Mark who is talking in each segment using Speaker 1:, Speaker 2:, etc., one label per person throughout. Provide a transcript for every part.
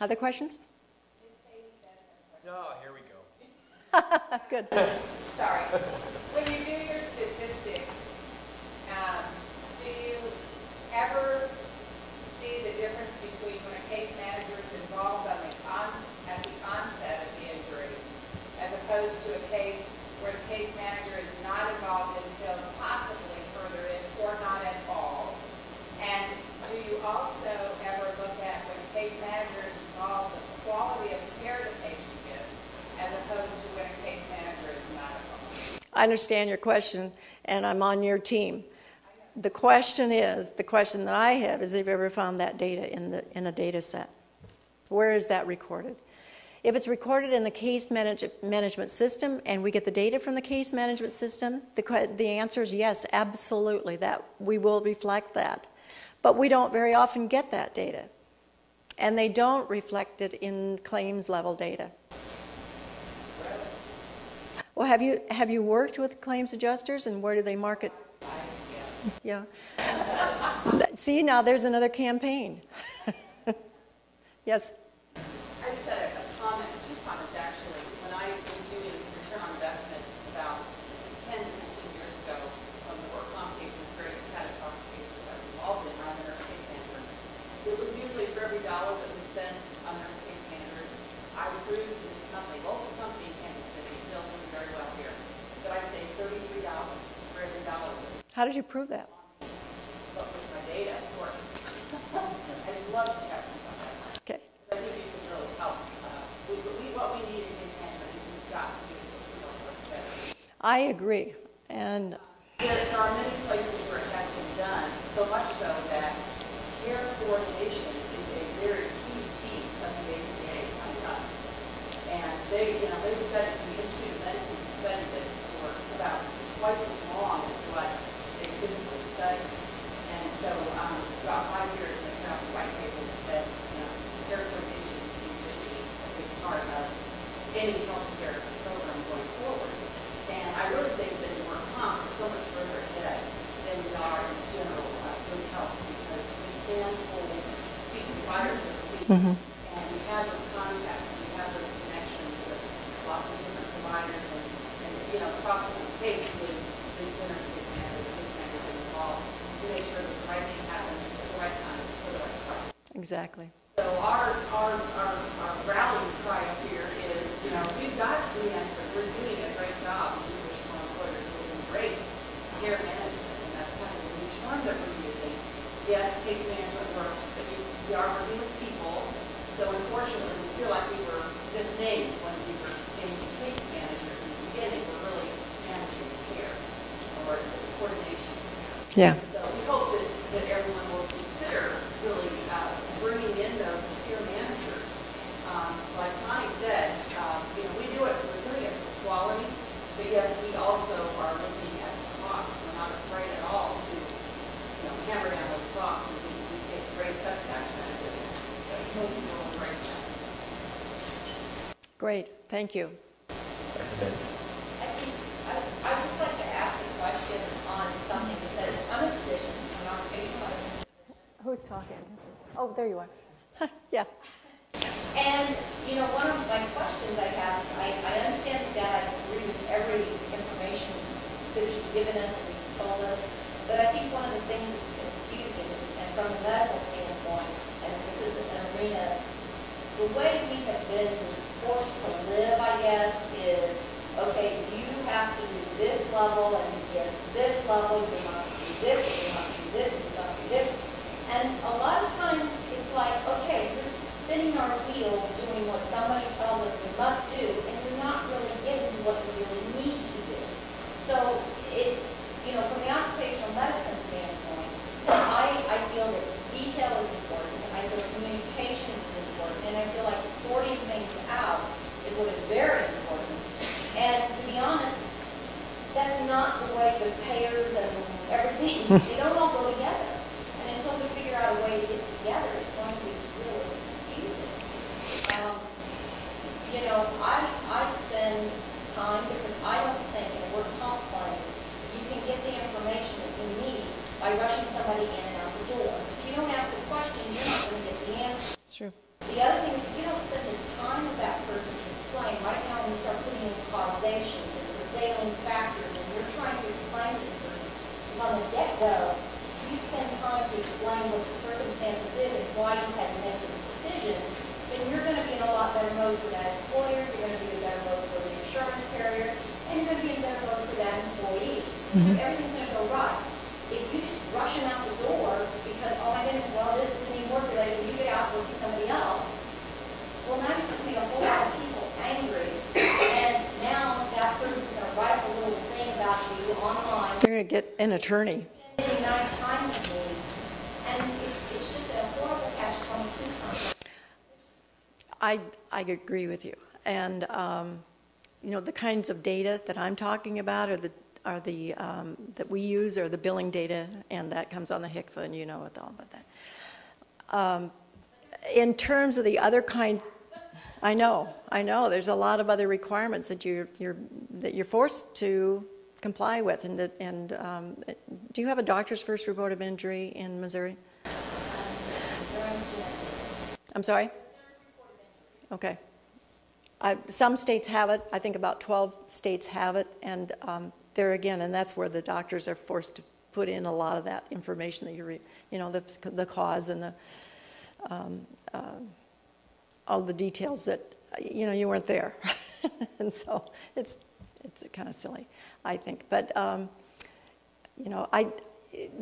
Speaker 1: Other questions?
Speaker 2: Oh, here we go.
Speaker 1: Good.
Speaker 3: Sorry. When you do your statistics, do you ever see the difference between when a case manager is involved at the onset of the injury as opposed to a case where the case manager is not involved until possibly further in or not at all? And do you also ever look at when a case manager is involved, the quality of care the patient gives as opposed to when a case manager is not involved?
Speaker 1: I understand your question, and I'm on your team. The question that I have is, have you ever found that data in a data set? Where is that recorded? If it's recorded in the case management system and we get the data from the case management system, the answer is yes, absolutely, that we will reflect that. But we don't very often get that data. And they don't reflect it in claims level data. Well, have you worked with claims adjusters, and where do they market? Yeah. See, now there's another campaign. Yes?
Speaker 4: I just had a comment, two comments actually. When I was doing return on investment about 10 to 15 years ago on the work comp cases, very catastrophic cases I was involved in, I'm a nurse case manager. It was usually for every dollar that was spent on nurse case managers, I would prove to this company, local company in Kansas City, still doing very well here, that I'd say $33 for every dollar.
Speaker 1: How did you prove that?
Speaker 4: But with my data, of course. I'd love to check on that.
Speaker 1: Okay.
Speaker 4: I think you can really help. What we need in case management is we've got to do work better.
Speaker 1: I agree. And
Speaker 4: there are many places where it has been done, so much so that care coordination is a very key piece of the ACA coming up. And they've studied, the Institute of Medicine has studied this for about twice as long as what they typically study. And so about 5 years, they put out a white paper that said, care coordination needs to be a big part of any health care program going forward. And I really think that in work comp, we're so much further ahead than we are in general good health, because we can hold people fires, so to speak, and we have those contacts, and we have those connections with lots of different providers, and across the state with the nurse case managers involved to make sure that the right thing happens at the right time for the right price.
Speaker 1: exactly.
Speaker 4: So our rallying cry up here is, we've got the answer. We're doing a great job. We wish more employers would embrace care management, and that's kind of the new term that we're using. Yes, case management works, but we are working with people. So unfortunately, we feel like we were misnamed when we were named case managers in the beginning. We're really managing care or coordination.
Speaker 1: Yeah.
Speaker 4: So we hope that everyone will consider really bringing in those peer managers. Like Connie said, we're doing it for quality, but yes, we also are looking at the cost. We're not afraid at all to, hammer down those costs, and we get great satisfaction out of doing it. So we hope you will embrace that.
Speaker 1: Great. Thank you.
Speaker 5: I'd just like to ask a question on something, because I'm a physician, I'm not a patient.
Speaker 1: Who's talking? Oh, there you are. Yeah.
Speaker 5: And, one of my questions I have, I understand the data, I agree with every information that you've given us and you've told us, but I think one of the things that's confusing, and from a medical standpoint, and this is an arena, the way we have been forced to live, I guess, is, okay, you have to do this level, and to get this level, you must do this, you must do this, you must do this. And a lot of times, it's like, okay, we're spinning our wheels doing what somebody tells us we must do, and we're not really getting what we really need to do. So, from the occupational medicine standpoint, I feel that detail is important, I feel communication is important, and I feel like sorting things out is what is very important. And to be honest, that's not the way the payers and everything, they don't all go together. And until we figure out a way to get together, it's going to be really confusing. I spend time, because I don't think in a work comp claim you can get the information that you need by rushing somebody in and out the door. If you don't ask the question, you're not going to get the answer.
Speaker 1: It's true.
Speaker 5: The other thing that's when you start putting in causations and prevailing factors, and you're trying to explain to this person from the get-go, you spend time to explain what the circumstances is and why you had to make this decision, then you're going to be in a lot better mode for that employer, you're going to be in a better mode for the insurance carrier, and you're going to be in a better mode for that employee. So everything's going to go right. If you just rush them out the door because, oh my goodness, well, this isn't even work related, you get out, go see somebody else, well, now you just made a whole lot of people angry, and now that person's going to write up a little thing about you online.
Speaker 1: They're going to get an attorney.
Speaker 5: Spending nice time with me, and it's just a horrible catch-22 sometimes.
Speaker 1: I agree with you. And, you know, the kinds of data that I'm talking about are the that we use are the billing data, and that comes on the HICFA, and you know all about that. In terms of the other kinds, I know. There's a lot of other requirements that you're forced to comply with. And do you have a doctor's first report of injury in Missouri? I'm sorry? Okay. Some states have it. I think about 12 states have it, and there again, and that's where the doctors are forced to put in a lot of that information that the cause and the all the details that you weren't there, and so it's kind of silly, I think. But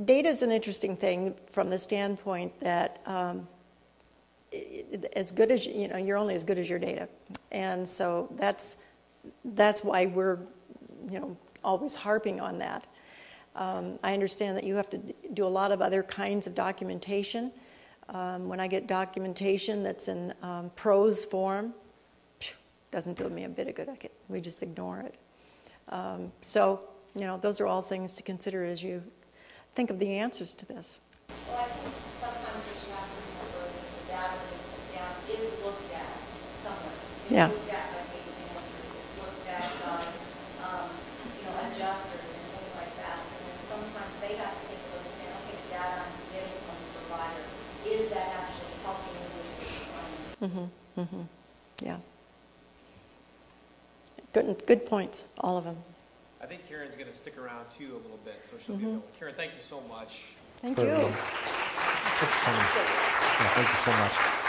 Speaker 1: data is an interesting thing from the standpoint that as good as you're only as good as your data, and so that's why we're always harping on that. I understand that you have to do a lot of other kinds of documentation. When I get documentation that's in prose form, doesn't do me a bit of good. We just ignore it. So those are all things to consider as you think of the answers to this.
Speaker 5: Well, I think sometimes what you have to remember is the data that's put down is looked at somewhere. It's looked at by case managers, it's looked at by adjusters and things like that. And then sometimes they have to take a look and say, okay, the data I'm getting from the provider, is that actually helping me with this claim?
Speaker 1: Yeah. Good points, all of them.
Speaker 2: I think Karen's going to stick around too a little bit, so she'll be available. Karen, thank you so much.
Speaker 1: Thank you.
Speaker 6: Thank you so much. Yeah, thank you so much.